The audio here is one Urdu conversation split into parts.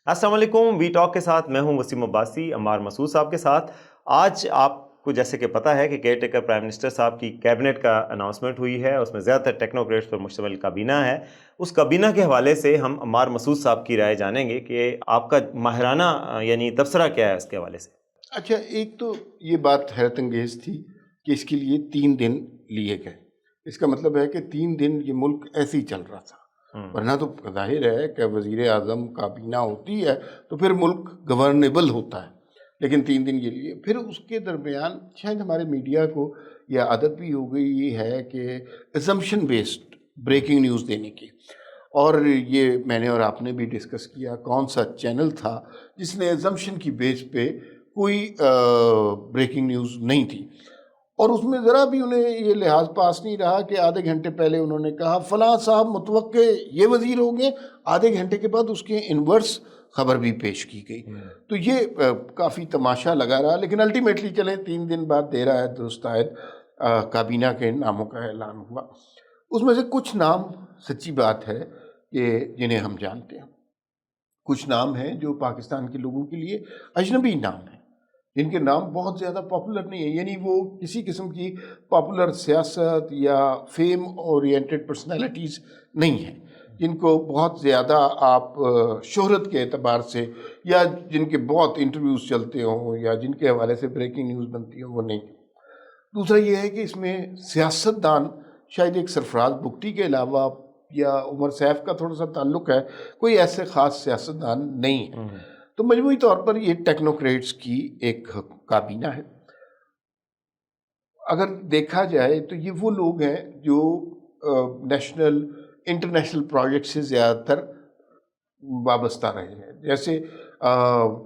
السلام علیکم، وی ٹاک کے ساتھ میں ہوں وسیم عباسی، عمار مسعود صاحب کے ساتھ۔ آج آپ کو جیسے کہ پتہ ہے کہ کیئر ٹیکر پرائم منسٹر صاحب کی کیبنٹ کا اناؤنسمنٹ ہوئی ہے، اس میں زیادہ تر ٹیکنوکریٹس پر مشتمل کابینہ ہے۔ اس کابینہ کے حوالے سے ہم عمار مسعود صاحب کی رائے جانیں گے کہ آپ کا ماہرانہ یعنی تبصرہ کیا ہے اس کے حوالے سے۔ اچھا، ایک تو یہ بات حیرت انگیز تھی کہ اس کے لیے 3 دن لیے گئے۔ اس کا مطلب ہے کہ 3 دن یہ ملک ایسے ہی چل رہا تھا، ورنہ تو ظاہر ہے کہ وزیر اعظم کابینہ ہوتی ہے تو پھر ملک گورنیبل ہوتا ہے، لیکن 3 دن یہ لیے۔ پھر اس کے درمیان شاید ہمارے میڈیا کو یہ عادت بھی ہو گئی یہ ہے کہ ایزمپشن بیسڈ بریکنگ نیوز دینے کی، اور یہ میں نے اور آپ نے بھی ڈسکس کیا کون سا چینل تھا جس نے ایزمپشن کی بیس پہ کوئی بریکنگ نیوز نہیں تھی، اور اس میں ذرا بھی انہیں یہ لحاظ پاس نہیں رہا کہ آدھے گھنٹے پہلے انہوں نے کہا فلاں صاحب متوقع یہ وزیر ہوں گے، آدھے گھنٹے کے بعد اس کے انورس خبر بھی پیش کی گئی۔ تو یہ کافی تماشا لگا رہا، لیکن الٹیمیٹلی چلیں 3 دن بعد دیر آید درست آید کابینہ کے ناموں کا اعلان ہوا۔ اس میں سے کچھ نام سچی بات ہے کہ جنہیں ہم جانتے ہیں، کچھ نام ہیں جو پاکستان کے لوگوں کے لیے اجنبی نام ہیں، جن کے نام بہت زیادہ پاپولر نہیں ہیں، یعنی وہ کسی قسم کی پاپولر سیاست یا فیم اورینٹڈ پرسنالٹیز نہیں ہیں، جن کو بہت زیادہ آپ شہرت کے اعتبار سے یا جن کے بہت انٹرویوز چلتے ہوں یا جن کے حوالے سے بریکنگ نیوز بنتی ہو، وہ نہیں۔ دوسرا یہ ہے کہ اس میں سیاست دان شاید ایک سرفراز بگٹی کے علاوہ یا عمر سیف کا تھوڑا سا تعلق ہے، کوئی ایسے خاص سیاست دان نہیں ہے۔ تو مجموعی طور پر یہ ٹیکنوکریٹس کی ایک کابینہ ہے۔ اگر دیکھا جائے تو یہ وہ لوگ ہیں جو نیشنل انٹرنیشنل پروجیکٹ سے زیادہ تر وابستہ رہے ہیں، جیسے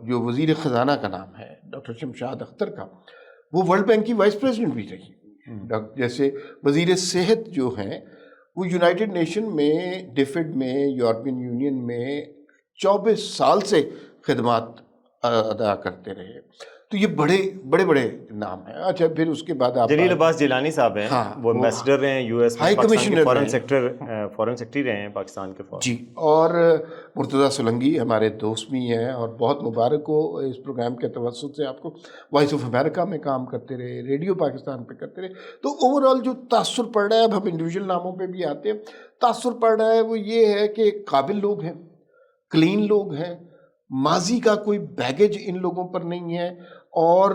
جو وزیر خزانہ کا نام ہے ڈاکٹر شمشاد اختر کا، وہ ورلڈ بینک کی وائس پریزیڈنٹ بھی رہی۔ جیسے وزیر صحت جو ہیں وہ یونائٹڈ نیشن میں ڈیفڈ میں یورپین یونین میں 24 سال سے خدمات ادا کرتے رہے۔ تو یہ بڑے نام ہیں۔ اچھا، پھر اس کے بعد آپ جلیل عباس جیلانی صاحب ہیں، وہ ایمبیسڈر رہے ہیں یو ایس میں، ہائی کمشنر، فارن سیکرٹری رہے ہیں پاکستان کے جی، اور مرتضیٰ سولنگی ہمارے دوست بھی ہیں اور بہت مبارک ہو اس پروگرام کے توسط سے آپ کو، وائس آف امریکہ میں کام کرتے رہے، ریڈیو پاکستان پہ کرتے رہے۔ تو اوور آل جو تاثر پڑ رہا ہے، اب ہم انڈیویجول ناموں پہ بھی آتے ہیں، تاثر پڑ رہا ہے وہ یہ ہے کہ قابل لوگ ہیں، کلین لوگ ہیں، ماضی کا کوئی بیگیج ان لوگوں پر نہیں ہے، اور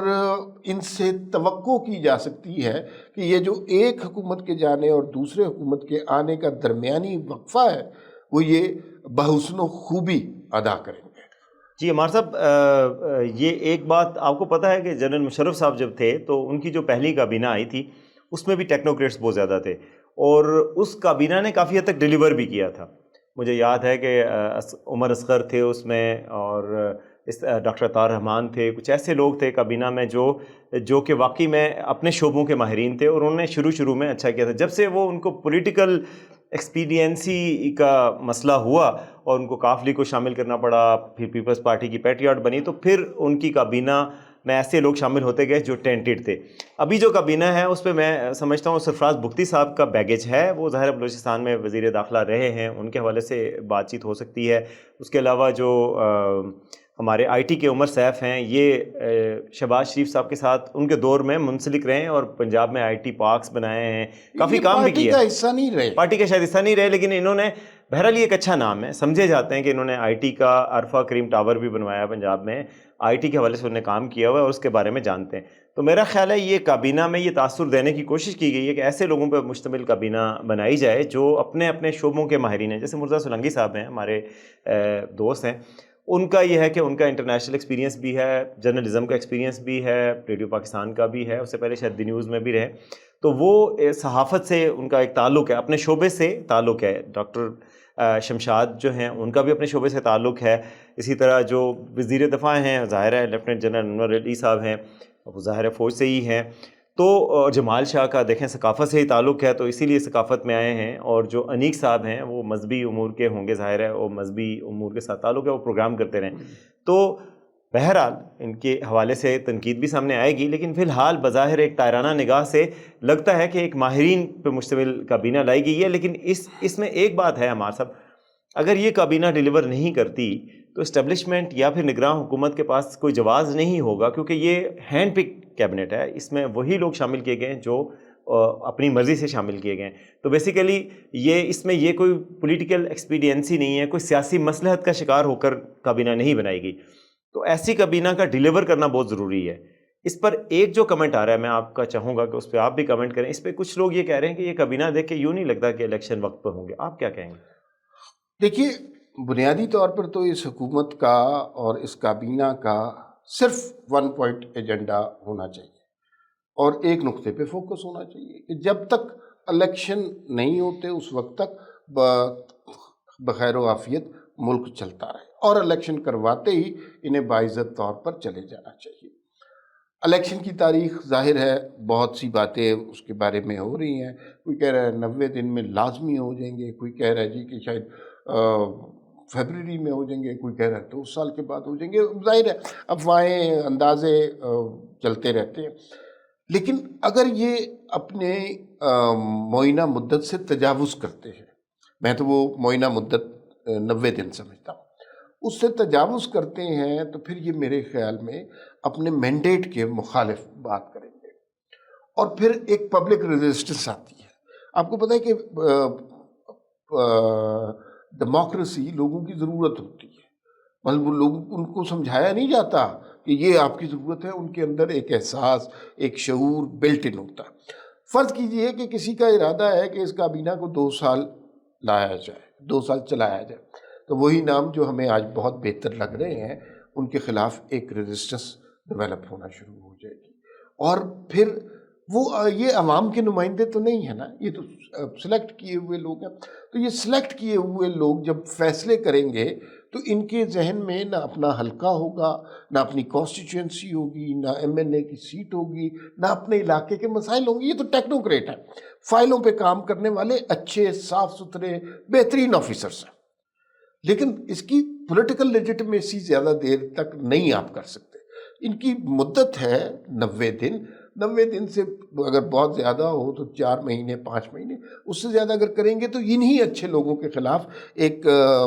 ان سے توقع کی جا سکتی ہے کہ یہ جو ایک حکومت کے جانے اور دوسرے حکومت کے آنے کا درمیانی وقفہ ہے وہ یہ بحسن و خوبی ادا کریں گے۔ جی عمار صاحب، یہ ایک بات آپ کو پتہ ہے کہ جنرل مشرف صاحب جب تھے تو ان کی جو پہلی کابینہ آئی تھی اس میں بھی ٹیکنوکریٹس بہت زیادہ تھے، اور اس کابینہ نے کافی حد تک ڈیلیور بھی کیا تھا۔ مجھے یاد ہے کہ عمر اصغر تھے اس میں، اور ڈاکٹر عطار رحمان تھے، کچھ ایسے لوگ تھے کابینہ میں جو کہ واقعی میں اپنے شعبوں کے ماہرین تھے، اور انہوں نے شروع میں اچھا کیا تھا۔ جب سے وہ ان کو پولیٹیکل ایکسپیڈینسی کا مسئلہ ہوا اور ان کو کاف لیگ کو شامل کرنا پڑا، پھر پیپلز پارٹی کی پیٹریاٹ بنی، تو پھر ان کی کابینہ میں ایسے لوگ شامل ہوتے گئے جو ٹینٹڈ تھے۔ ابھی جو کابینہ ہے اس پہ میں سمجھتا ہوں سرفراز بگٹی صاحب کا بیگیج ہے، وہ ظاہر بلوچستان میں وزیر داخلہ رہے ہیں، ان کے حوالے سے بات چیت ہو سکتی ہے۔ اس کے علاوہ جو ہمارے آئی ٹی کے عمر سیف ہیں، یہ شہباز شریف صاحب کے ساتھ ان کے دور میں منسلک رہے ہیں اور پنجاب میں آئی ٹی پارکس بنائے ہیں، کافی کام بھی کیا۔ پارٹی کا شاید حصہ نہیں رہے، لیکن انہوں نے بہرحال یہ ایک اچھا نام ہے، سمجھے جاتے ہیں کہ انہوں نے آئی ٹی کا عرفہ کریم ٹاور بھی بنوایا پنجاب میں، آئی ٹی کے حوالے سے انہوں نے کام کیا ہوا ہے اور اس کے بارے میں جانتے ہیں۔ تو میرا خیال ہے یہ کابینہ میں یہ تاثر دینے کی کوشش کی گئی ہے کہ ایسے لوگوں پہ مشتمل کابینہ بنائی جائے جو اپنے شعبوں کے ماہرین ہیں، جیسے مرتضیٰ سولنگی صاحب ہیں، ہمارے دوست ہیں۔ ان کا یہ ہے کہ ان کا انٹرنیشنل ایکسپیرینس بھی ہے، جرنلزم کا ایکسپیرینس بھی ہے، ریڈیو پاکستان کا بھی ہے، اس سے پہلے شاید دی نیوز میں بھی رہے، تو وہ صحافت سے ان کا ایک تعلق ہے، اپنے شعبے سے تعلق ہے۔ ڈاکٹر شمشاد جو ہیں ان کا بھی اپنے شعبے سے تعلق ہے۔ اسی طرح جو وزیر دفاع ہیں ظاہر ہے لیفٹیننٹ جنرل انور علی صاحب ہیں، وہ ظاہر ہے فوج سے ہی ہیں۔ تو جمال شاہ کا دیکھیں ثقافت سے ہی تعلق ہے، تو اسی لیے ثقافت میں آئے ہیں۔ اور جو انیق صاحب ہیں وہ مذہبی امور کے ہوں گے، ظاہر ہے وہ مذہبی امور کے ساتھ تعلق ہے، وہ پروگرام کرتے رہیں۔ تو بہرحال ان کے حوالے سے تنقید بھی سامنے آئے گی، لیکن فی الحال بظاہر ایک تائرانہ نگاہ سے لگتا ہے کہ ایک ماہرین پہ مشتمل کابینہ لائی گئی ہے۔ لیکن اس میں ایک بات ہے ہمارے صاحب، اگر یہ کابینہ ڈیلیور نہیں کرتی تو اسٹیبلشمنٹ یا پھر نگراں حکومت کے پاس کوئی جواز نہیں ہوگا، کیونکہ یہ ہینڈ پک کیبنٹ ہے، اس میں وہی لوگ شامل کیے گئے ہیں جو اپنی مرضی سے شامل کیے گئے ہیں. تو بیسیکلی اس میں یہ کوئی پولیٹیکل ایکسپیڈینسی نہیں ہے، کوئی سیاسی مصلحت کا شکار ہو کر کابینہ نہیں بنائے گی. تو ایسی کابینہ کا ڈیلیور کرنا بہت ضروری ہے. اس پر ایک جو کمنٹ آ رہا ہے، میں آپ کا چاہوں گا کہ اس پہ آپ بھی کمنٹ کریں. اس پہ کچھ لوگ یہ کہہ رہے ہیں کہ یہ کابینہ دیکھ کے یوں نہیں لگتا کہ الیکشن وقت پر ہوں گے. آپ کیا کہیں گے؟ دیکھیے، بنیادی طور پر تو اس حکومت کا اور اس کابینہ کا صرف ون پوائنٹ ایجنڈا ہونا چاہیے اور ایک نقطے پہ فوکس ہونا چاہیے کہ جب تک الیکشن نہیں ہوتے اس وقت تک بخیر و عافیت ملک چلتا رہے، اور الیکشن کرواتے ہی انہیں باعزت طور پر چلے جانا چاہیے. الیکشن کی تاریخ ظاہر ہے بہت سی باتیں اس کے بارے میں ہو رہی ہیں. کوئی کہہ رہا ہے 90 دن میں لازمی ہو جائیں گے، کوئی کہہ رہا ہے جی کہ شاید فیبرری میں ہو جائیں گے، کوئی کہہ رہا ہے 2 سال کے بعد ہو جائیں گے. ظاہر ہے افواہیں اندازے چلتے رہتے ہیں، لیکن اگر یہ اپنے معینہ مدت سے تجاوز کرتے ہیں، میں تو وہ معینہ مدت 90 دن سمجھتا ہوں، اس سے تجاوز کرتے ہیں تو پھر یہ میرے خیال میں اپنے مینڈیٹ کے مخالف بات کریں گے، اور پھر ایک پبلک ریزسٹنس آتی ہے. آپ کو پتہ ہے کہ ڈیموکریسی لوگوں کی ضرورت ہوتی ہے، مطلب ان کو سمجھایا نہیں جاتا کہ یہ آپ کی ضرورت ہے، ان کے اندر ایک احساس، ایک شعور بلٹ ان ہوتا ہے. فرض کیجئے کہ کسی کا ارادہ ہے کہ اس کابینہ کو 2 سال لایا جائے، 2 سال چلایا جائے، تو وہی نام جو ہمیں آج بہت بہتر لگ رہے ہیں ان کے خلاف ایک ریزسٹنس ڈیولپ ہونا شروع ہو جائے گی. اور پھر وہ یہ عوام کے نمائندے تو نہیں ہے نا، یہ تو سلیکٹ کیے ہوئے لوگ ہیں. تو یہ سلیکٹ کیے ہوئے لوگ جب فیصلے کریں گے تو ان کے ذہن میں نہ اپنا حلقہ ہوگا، نہ اپنی کانسٹیچوئنسی ہوگی، نہ MNA کی سیٹ ہوگی، نہ اپنے علاقے کے مسائل ہوں گے. یہ تو ٹیکنوکریٹ ہیں، فائلوں پہ کام کرنے والے اچھے صاف ستھرے بہترین آفیسرس ہیں، لیکن اس کی پولیٹیکل لیجٹمیسی زیادہ دیر تک نہیں آپ کر سکتے. ان کی مدت ہے 90 دن. 90 دن سے اگر بہت زیادہ ہو تو 4 مہینے 5 مہینے، اس سے زیادہ اگر کریں گے تو انہی اچھے لوگوں کے خلاف ایک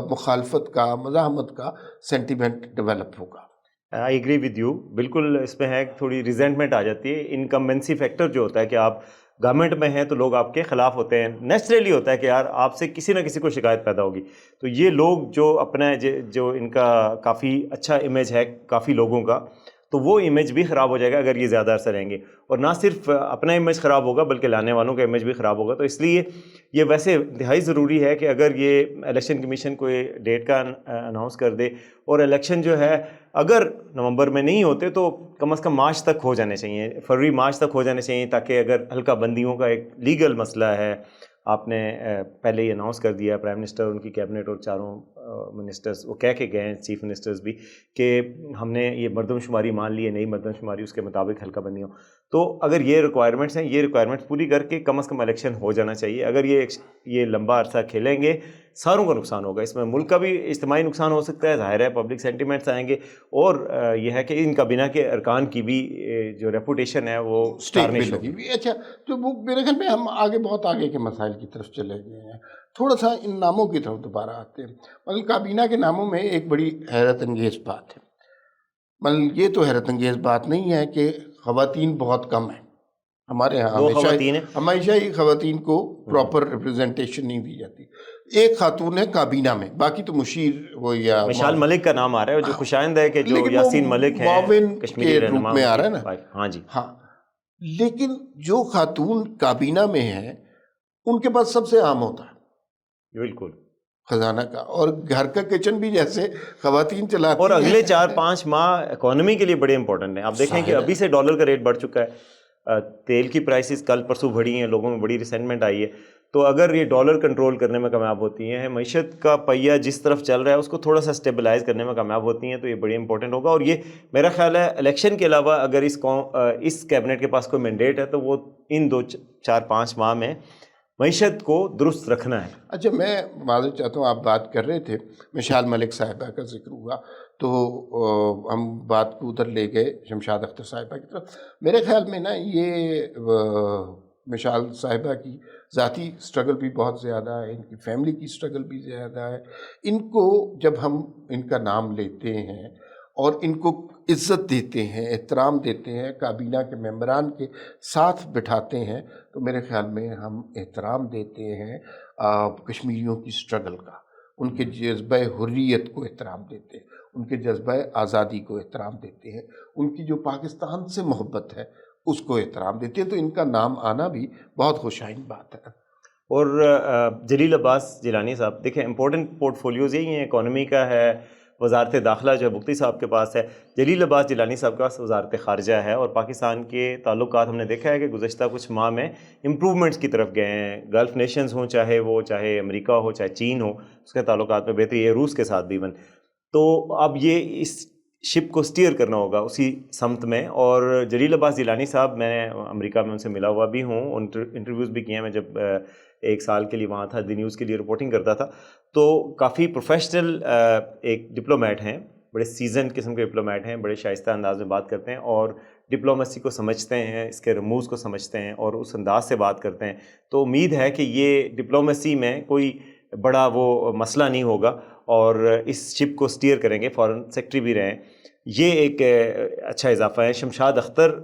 مخالفت کا، مزاحمت کا سینٹیمنٹ ڈیولپ ہوگا. I agree with you. بالکل اس میں ہے تھوڑی ریزنٹمنٹ آ جاتی ہے. انکمبنسی فیکٹر جو ہوتا ہے کہ آپ گورنمنٹ میں ہیں تو لوگ آپ کے خلاف ہوتے ہیں، نیچرلی ہوتا ہے کہ یار آپ سے کسی نہ کسی کو شکایت پیدا ہوگی. تو یہ لوگ جو اپنا جو ان کا کافی اچھا امیج ہے کافی لوگوں کا، تو وہ امیج بھی خراب ہو جائے گا اگر یہ زیادہ عرصہ رہیں گے. اور نہ صرف اپنا امیج خراب ہوگا بلکہ لانے والوں کا امیج بھی خراب ہوگا. تو اس لیے یہ ویسے انتہائی ضروری ہے کہ اگر یہ الیکشن کمیشن کوئی ڈیٹ کا اناؤنس کر دے، اور الیکشن جو ہے اگر نومبر میں نہیں ہوتے تو کم از کم مارچ تک ہو جانے چاہیے، فروری مارچ تک ہو جانے چاہیے، تاکہ اگر حلقہ بندیوں کا ایک لیگل مسئلہ ہے، آپ نے پہلے ہی اناؤنس کر دیا، پرائم منسٹر، ان کی کیبنٹ اور چاروں منسٹرز وہ کہہ کے گئے ہیں، چیف منسٹرز بھی، کہ ہم نے یہ مردم شماری مان لی ہے، نئی مردم شماری، اس کے مطابق حلقہ بندیوں. تو اگر یہ ریکوائرمنٹس ہیں، یہ ریکوائرمنٹس پوری کر کے کم از کم الیکشن ہو جانا چاہیے. اگر یہ لمبا عرصہ کھیلیں گے ساروں کا نقصان ہوگا. اس میں ملک کا بھی اجتماعی نقصان ہو سکتا ہے، ظاہر ہے پبلک سینٹیمنٹس آئیں گے، اور یہ ہے کہ ان کابینہ کے ارکان کی بھی جو ریپوٹیشن ہے وہ اسٹیک لگی ہوئی. اچھا، تو وہ میرے خیال میں ہم بہت آگے کے مسائل کی طرف چلے گئے ہیں. تھوڑا سا ان ناموں کی طرف دوبارہ آتے ہیں. مطلب کابینہ کے ناموں میں ایک بڑی حیرت انگیز بات ہے. مطلب یہ تو حیرت انگیز بات نہیں ہے کہ خواتین بہت کم ہیں ہمارے یہاں. ہمیشہ ہی خواتین کو پراپر ریپرزنٹیشن نہیں دی جاتی. ایک خاتون ہے کابینہ میں، باقی تو مشیر وہ یا مشال ملک کا نام آ رہا ہے جو خوشائند ہے کہ جو یاسین ملک ہیں کشمیری روپ میں آ رہا ہے نا. ہاں جی ہاں، لیکن جو خاتون کابینہ میں ہیں ان کے پاس سب سے عام ہوتا ہے بالکل خزانہ کا، اور گھر کا کچن بھی جیسے خواتین چلاتی ہیں. اور اگلے 4-5 ماہ اکانومی کے لیے بڑے امپورٹنٹ ہیں. آپ دیکھیں کہ ابھی سے ڈالر کا ریٹ بڑھ چکا ہے، تیل کی پرائسز کل پرسوں بڑھی ہیں، لوگوں میں بڑی ریسنٹمنٹ آئی ہے. تو اگر یہ ڈالر کنٹرول کرنے میں کامیاب ہوتی ہیں، معیشت کا پہیہ جس طرف چل رہا ہے اس کو تھوڑا سا اسٹیبلائز کرنے میں کامیاب ہوتی ہیں، تو یہ بڑی امپورٹنٹ ہوگا. اور یہ میرا خیال ہے الیکشن کے علاوہ اگر اس کیبنٹ کے پاس کوئی مینڈیٹ ہے تو وہ ان 2-4-5 ماہ میں معیشت کو درست رکھنا ہے. اچھا، میں معذرت چاہتا ہوں، آپ بات کر رہے تھے مشال ملک صاحبہ کا ذکر ہوا تو ہم بات کو ادھر لے گئے شمشاد اختر صاحبہ کی طرف. میرے خیال میں نا یہ مشال صاحبہ کی ذاتی سٹرگل بھی بہت زیادہ ہے، ان کی فیملی کی سٹرگل بھی زیادہ ہے. ان کو جب ہم ان کا نام لیتے ہیں اور ان کو عزت دیتے ہیں، احترام دیتے ہیں، کابینہ کے ممبران کے ساتھ بٹھاتے ہیں، تو میرے خیال میں ہم احترام دیتے ہیں کشمیریوں کی سٹرگل کا، ان کے جذبہ حریت کو احترام دیتے ہیں، ان کے جذبہ آزادی کو احترام دیتے ہیں، ان کی جو پاکستان سے محبت ہے اس کو احترام دیتے ہیں. تو ان کا نام آنا بھی بہت خوشائن بات ہے. اور جلیل عباس جیلانی صاحب، دیکھیں امپورٹنٹ پورٹ فولیوز یہی ہیں، اکانومی کا ہے، وزارت داخلہ جو ہے بگٹی صاحب کے پاس ہے، جلیل عباس جیلانی صاحب کے پاس وزارت خارجہ ہے، اور پاکستان کے تعلقات ہم نے دیکھا ہے کہ گزشتہ کچھ ماہ میں امپرومنٹس کی طرف گئے ہیں. گلف نیشنز ہوں، چاہے امریکہ ہو، چاہے چین ہو، اس کے تعلقات میں بہتری ہے، روس کے ساتھ بھی ایون. تو اب یہ اس شپ کو سٹیئر کرنا ہوگا اسی سمت میں. اور جلیل عباس جیلانی صاحب، میں امریکہ میں ان سے ملا ہوا بھی ہوں، انٹرویوز بھی کیے ہیں. میں جب 1 سال کے لیے وہاں تھا، دی نیوز کے لیے رپورٹنگ کرتا تھا، تو کافی پروفیشنل ایک ڈپلومیٹ ہیں، بڑے سیزن قسم کے ڈپلومیٹ ہیں، بڑے شائستہ انداز میں بات کرتے ہیں اور ڈپلومیسی کو سمجھتے ہیں، اس کے رموز کو سمجھتے ہیں اور اس انداز سے بات کرتے ہیں. تو امید ہے کہ یہ ڈپلومیسی میں کوئی بڑا وہ مسئلہ نہیں ہوگا اور اس شپ کو سٹیئر کریں گے. فارن سیکٹری بھی رہیں، یہ ایک اچھا اضافہ ہے. شمشاد اختر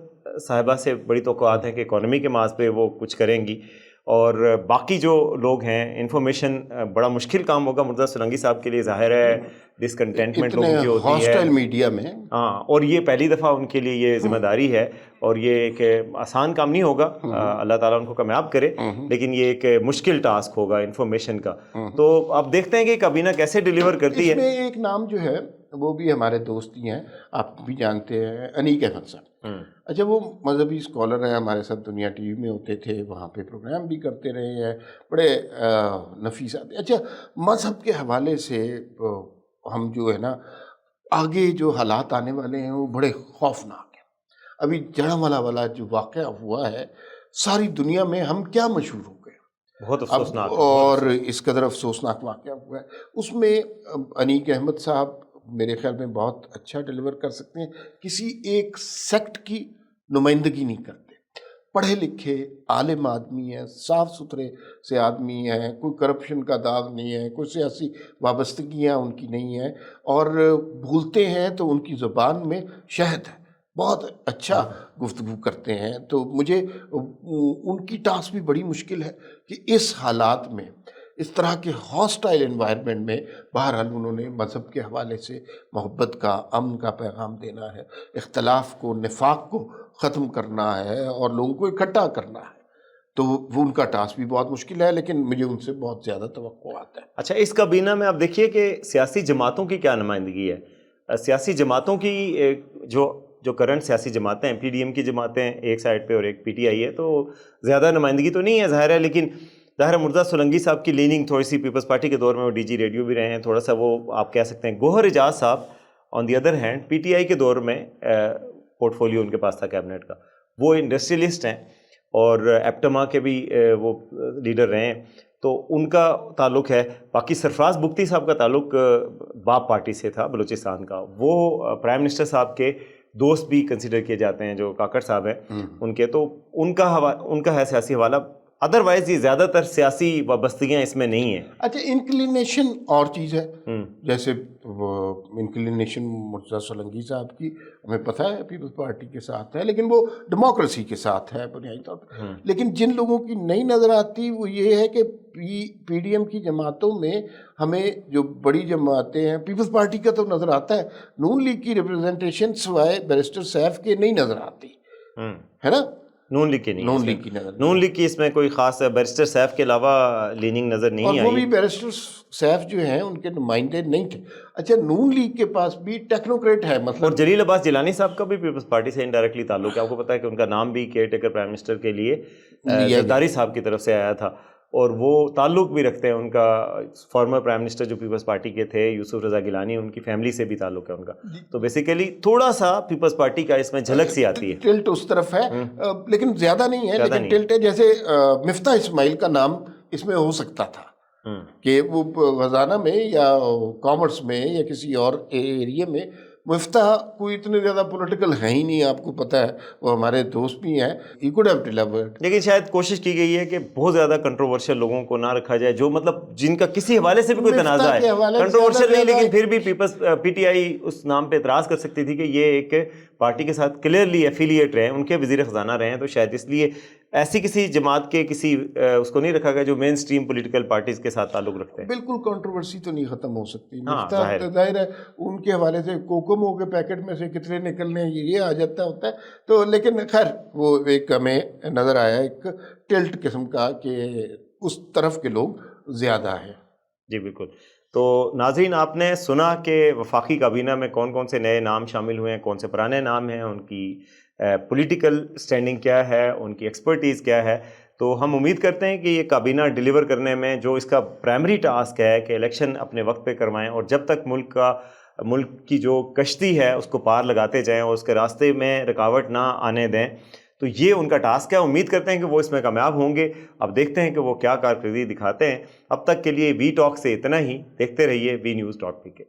صاحبہ سے بڑی توقعات ہیں کہ اکانومی کے محاذ پہ وہ کچھ کریں گی، اور باقی جو لوگ ہیں انفارمیشن بڑا مشکل کام ہوگا مرتضیٰ سولنگی صاحب کے لیے. ظاہر ہے ڈسکنٹینٹمنٹ لوگوں کی ہوتی ہے ہاسٹائل میڈیا میں، ہاں، اور یہ پہلی دفعہ ان کے لیے یہ ذمہ داری ہے، اور یہ ایک آسان کام نہیں ہوگا، اللہ تعالیٰ ان کو کامیاب کرے، لیکن یہ ایک مشکل ٹاسک ہوگا انفارمیشن کا. تو آپ دیکھتے ہیں کہ کابینہ کیسے ڈیلیور کرتی ہے. اس میں ایک نام جو ہے وہ بھی ہمارے دوست ہی ہیں، آپ بھی جانتے ہیں، انیک احمد صاحب. اچھا، وہ مذہبی اسکالر ہیں، ہمارے ساتھ دنیا ٹی وی میں ہوتے تھے، وہاں پہ پروگرام بھی کرتے رہے ہیں، بڑے نفیس آتے. اچھا، مذہب کے حوالے سے ہم جو ہے نا، آگے جو حالات آنے والے ہیں وہ بڑے خوفناک ہیں. ابھی جڑھملا والا جو واقعہ ہوا ہے، ساری دنیا میں ہم کیا مشہور ہو گئے، بہت افسوسناک اور اس قدر افسوسناک واقعہ ہوا ہے. اس میں انیک احمد صاحب میرے خیال میں بہت اچھا ڈیلیور کر سکتے ہیں. کسی ایک سیکٹ کی نمائندگی نہیں کرتے، پڑھے لکھے عالم آدمی ہیں، صاف ستھرے سے آدمی ہیں، کوئی کرپشن کا داغ نہیں ہے، کوئی سیاسی وابستگیاں ان کی نہیں ہیں، اور بھولتے ہیں تو ان کی زبان میں شہد ہے، بہت اچھا گفتگو کرتے ہیں. تو مجھے ان کی ٹاسک بھی بڑی مشکل ہے کہ اس حالات میں، اس طرح کے ہاسٹائل انوائرمنٹ میں، بہرحال انہوں نے مذہب کے حوالے سے محبت کا، امن کا پیغام دینا ہے، اختلاف کو، نفاق کو ختم کرنا ہے اور لوگوں کو اکٹھا کرنا ہے. تو وہ ان کا ٹاسک بھی بہت مشکل ہے، لیکن مجھے ان سے بہت زیادہ توقعات ہیں. اچھا، اس کابینہ میں آپ دیکھیے کہ سیاسی جماعتوں کی کیا نمائندگی ہے. سیاسی جماعتوں کی جو کرنٹ سیاسی جماعتیں ہیں، پی ڈی ایم کی جماعتیں ایک سائڈ پہ اور ایک پی ٹی آئی ہے، تو زیادہ نمائندگی تو نہیں ہے ظاہر ہے، لیکن ظاہر مرتضیٰ سولنگی صاحب کی لیننگ تھوڑی سی پیپلز پارٹی کے دور میں وہ ڈی جی ریڈیو بھی رہے ہیں، تھوڑا سا وہ آپ کہہ سکتے ہیں. گوہر اعجاز صاحب on the other hand P T I کے دور میں پورٹ فولیو ان کے پاس تھا کیبنٹ کا، وہ انڈسٹریلسٹ ہیں اور ایپٹما کے بھی وہ لیڈر رہے ہیں، تو ان کا تعلق ہے. باقی سرفراز بگٹی صاحب کا تعلق باپ پارٹی سے تھا بلوچستان کا، وہ پرائم منسٹر صاحب کے دوست بھی کنسیڈر کیے جاتے ہیں، جو کاکڑ صاحب ہیں ان کے. تو ان کا ہے سیاسی حوالہ، ادروائز یہ زیادہ تر سیاسی وابستگیاں اس میں نہیں ہیں. اچھا، انکلینیشن اور چیز ہے، جیسے وہ انکلینیشن مرتضیٰ سولنگی صاحب کی ہمیں پتہ ہے پیپلز پارٹی کے ساتھ ہے، لیکن وہ ڈیموکریسی کے ساتھ ہے بنیادی طور پہ. لیکن جن لوگوں کی نہیں نظر آتی وہ یہ ہے کہ پی ڈی ایم کی جماعتوں میں ہمیں جو بڑی جماعتیں ہیں، پیپلز پارٹی کا تو نظر آتا ہے، نون لیگ کی ریپرزنٹیشن سوائے بیرسٹر سیف کے نہیں نظر آتی ہے نا. نون لیگ کی نہیں، نون لیگ کی نظر، نون لیگ کی اس میں کوئی خاص بیرسٹر سیف کے علاوہ لیننگ نظر نہیں آئی. اور وہ بھی بیرسٹر سیف جو ہیں ان کے نمائندے نہیں تھے. اچھا، نون لیگ کے پاس بھی ٹیکنوکریٹ ہے، مطلب. اور جلیل عباس جیلانی صاحب کا بھی پیپلز پارٹی سے انڈائریکٹلی تعلق ہے. آپ کو پتہ ہے کہ ان کا نام بھی کیئر ٹیکر پرائم منسٹر کے لیے زرداری صاحب کی طرف سے آیا تھا، اور وہ تعلق بھی رکھتے ہیں ان کا فارمر پرائم منسٹر جو پیپلز پارٹی کے تھے یوسف رضا گیلانی، ان کی فیملی سے بھی تعلق ہے ان کا. تو بیسیکلی تھوڑا سا پیپلز پارٹی کا اس میں جھلک سی آتی ہے، ٹلٹ اس طرف ہے، لیکن زیادہ نہیں ہے، لیکن ٹلٹ ہے. جیسے مفتاح اسماعیل کا نام اس میں ہو سکتا تھا کہ وہ خزانہ میں یا کامرس میں یا کسی اور ایریے میں مفتاح کوئی اتنے زیادہ پولیٹیکل ہیں ہی نہیں، آپ کو پتہ ہے، وہ ہمارے دوست بھی ہیں. He could have delivered. لیکن شاید کوشش کی گئی ہے کہ بہت زیادہ کنٹروورشل لوگوں کو نہ رکھا جائے، جو مطلب جن کا کسی حوالے سے بھی کوئی تنازع ہے. کنٹروورشل نہیں، لیکن پھر بھی پیپلز پی ٹی آئی اس نام پہ اعتراض کر سکتی تھی کہ یہ ایک پارٹی کے ساتھ کلیئرلی ایفیلیٹ رہے ہیں، ان کے وزیر خزانہ رہے ہیں، تو شاید اس لیے ایسی کسی جماعت کے کسی اس کو نہیں رکھا گیا جو مین اسٹریم پولیٹیکل پارٹیز کے ساتھ تعلق رکھتے ہیں. بالکل کنٹروورسی تو نہیں ختم ہو سکتی. ظاہر ظاہر ہے ان کے حوالے سے کوکومو کے پیکٹ میں سے کتنے نکلنے یہ آ جاتا ہوتا ہے. تو لیکن خیر وہ ایک ہمیں نظر آیا ایک ٹلٹ قسم کا کہ اس طرف کے لوگ زیادہ ہیں. جی بالکل. تو ناظرین، آپ نے سنا کہ وفاقی کابینہ میں کون کون سے نئے نام شامل ہوئے ہیں، کون سے پرانے نام ہیں، ان کی پولیٹیکل سٹینڈنگ کیا ہے، ان کی ایکسپرٹیز کیا ہے. تو ہم امید کرتے ہیں کہ یہ کابینہ ڈیلیور کرنے میں جو اس کا پرائمری ٹاسک ہے کہ الیکشن اپنے وقت پہ کروائیں، اور جب تک ملک کی جو کشتی ہے اس کو پار لگاتے جائیں اور اس کے راستے میں رکاوٹ نہ آنے دیں، تو یہ ان کا ٹاسک ہے. امید کرتے ہیں کہ وہ اس میں کامیاب ہوں گے. اب دیکھتے ہیں کہ وہ کیا کارکردگی دکھاتے ہیں. اب تک کے لیے وی ٹاک سے اتنا ہی. دیکھتے رہیے VNews.pk.